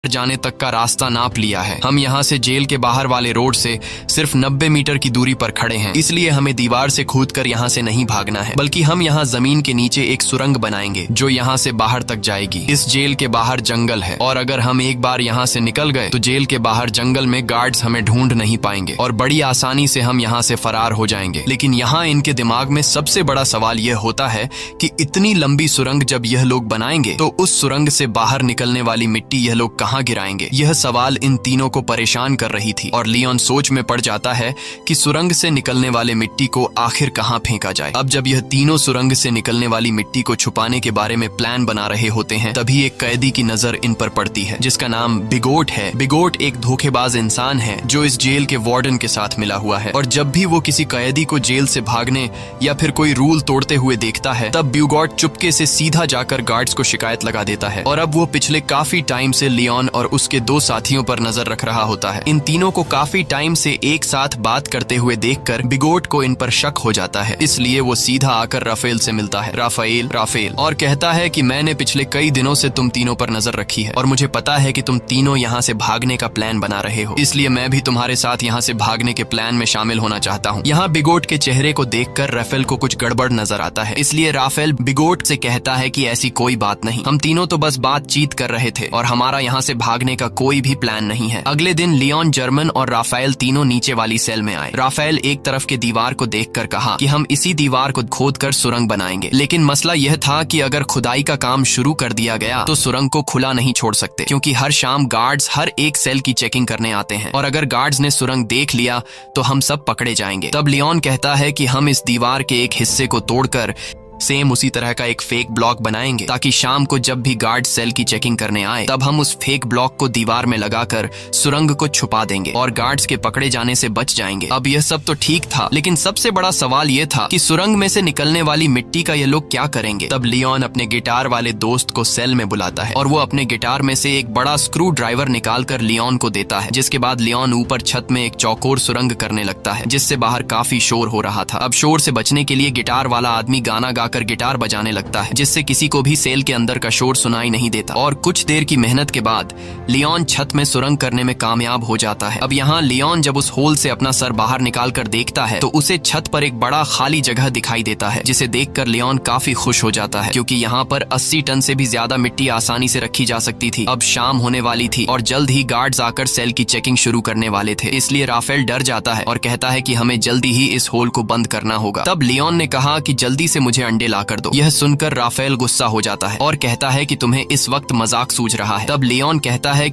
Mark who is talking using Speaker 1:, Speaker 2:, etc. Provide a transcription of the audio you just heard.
Speaker 1: जाने तक का रास्ता नाप लिया है। हम यहाँ से जेल के बाहर वाले रोड से सिर्फ 90 मीटर की दूरी पर खड़े हैं, इसलिए हमें दीवार से कूदकर यहाँ से नहीं भागना है, बल्कि हम यहाँ जमीन के नीचे एक सुरंग बनाएंगे जो यहाँ से बाहर तक जाएगी। इस जेल के बाहर जंगल है और अगर हम एक बार यहाँ से निकल गए तो जेल के बाहर जंगल में गार्ड्स हमें ढूंढ नहीं पाएंगे और बड़ी आसानी से हम यहाँ से फरार हो जाएंगे। लेकिन यहाँ इनके दिमाग में सबसे बड़ा सवाल यह होता है कि इतनी लंबी सुरंग जब यह लोग बनाएंगे तो उस सुरंग से बाहर निकलने वाली मिट्टी यह लोग कहाँ गिराएंगे। यह सवाल इन तीनों को परेशान कर रही थी और लियोन सोच में पड़ जाता है कि सुरंग से निकलने वाले मिट्टी को आखिर कहाँ फेंका जाए। अब जब यह तीनों सुरंग से निकलने वाली मिट्टी को छुपाने के बारे में प्लान बना रहे होते हैं, तभी एक कैदी की नजर इन पर पड़ती है जिसका नाम बिगोट है। बिगोट एक धोखेबाज इंसान है जो इस जेल के वार्डन के साथ मिला हुआ है और जब भी वो किसी कैदी को जेल से भागने या फिर कोई रूल तोड़ते हुए देखता है तब बिगोट चुपके से सीधा जाकर गार्ड्स को शिकायत लगा देता है। और अब वो पिछले काफी टाइम से लियोन और उसके दो साथियों पर नजर रख रहा होता है। इन तीनों को काफी टाइम से एक साथ बात करते हुए देखकर बिगोट को इन पर शक हो जाता है, इसलिए वो सीधा आकर राफेल से मिलता है। राफेल और कहता है कि मैंने पिछले कई दिनों से तुम तीनों पर नजर रखी है और मुझे पता है कि तुम तीनों यहाँ से भागने का प्लान बना रहे हो, इसलिए मैं भी तुम्हारे साथ यहाँ से भागने के प्लान में शामिल होना चाहता हूँ। यहाँ बिगोट के चेहरे को देखकर राफेल को कुछ गड़बड़ नजर आता है, इसलिए राफेल बिगोट से कहता है कि ऐसी कोई बात नहीं, हम तीनों तो बस बातचीत कर रहे थे और हमारा यहाँ से भागने का कोई भी प्लान नहीं है। अगले दिन लियोन, जर्मन और राफेल तीनों नीचे वाली सेल में आए। राफेल एक तरफ के दीवार को देखकर कहा कि हम इसी दीवार को खोदकर सुरंग बनाएंगे, लेकिन मसला यह था कि अगर खुदाई का काम शुरू कर दिया गया तो सुरंग को खुला नहीं छोड़ सकते, क्योंकि हर शाम गार्ड्स हर एक सेल की चेकिंग करने आते हैं और अगर गार्ड्स ने सुरंग देख लिया तो हम सब पकड़े जाएंगे। तब लियोन कहता है कि हम इस दीवार के एक हिस्से को तोड़कर सेम उसी तरह का एक फेक ब्लॉक बनाएंगे ताकि शाम को जब भी गार्ड सेल की चेकिंग करने आए तब हम उस फेक ब्लॉक को दीवार में लगाकर सुरंग को छुपा देंगे और गार्ड्स के पकड़े जाने से बच जाएंगे। अब यह सब तो ठीक था, लेकिन सबसे बड़ा सवाल यह था कि सुरंग में से निकलने वाली मिट्टी का ये लोग क्या करेंगे। तब लियोन अपने गिटार वाले दोस्त को सेल में बुलाता है और वो अपने गिटार में से एक बड़ा स्क्रू ड्राइवर निकाल कर लियोन को देता है, जिसके बाद लियोन ऊपर छत में एक चौकोर सुरंग करने लगता है जिससे बाहर काफी शोर हो रहा था। अब शोर से बचने के लिए गिटार वाला आदमी गाना गाकर गिटार बजाने लगता है जिससे किसी को भी सेल के अंदर का शोर सुनाई नहीं देता और कुछ देर की मेहनत के बाद लियोन छत में सुरंग करने में कामयाब हो जाता है। अब यहाँ लियोन जब उस होल से अपना सर बाहर निकाल कर देखता है तो उसे छत पर एक बड़ा खाली जगह दिखाई देता है, जिसे देखकर लियोन काफी खुश हो जाता है क्योंकि यहाँ पर 80 टन से भी ज्यादा मिट्टी आसानी से रखी जा सकती थी। अब शाम होने वाली थी और जल्द ही गार्ड्स आकर सेल की चेकिंग शुरू करने वाले थे, इसलिए राफेल डर जाता है और कहता है कि हमें जल्दी ही इस होल को बंद करना होगा। तब लियोन ने कहा कि जल्दी से मुझे अंडे ला कर दो। यह सुनकर राफेल गुस्सा हो जाता है और कहता है कि तुम्हें इस वक्त मजाक सूझ रहा है। तब लियोन कहता है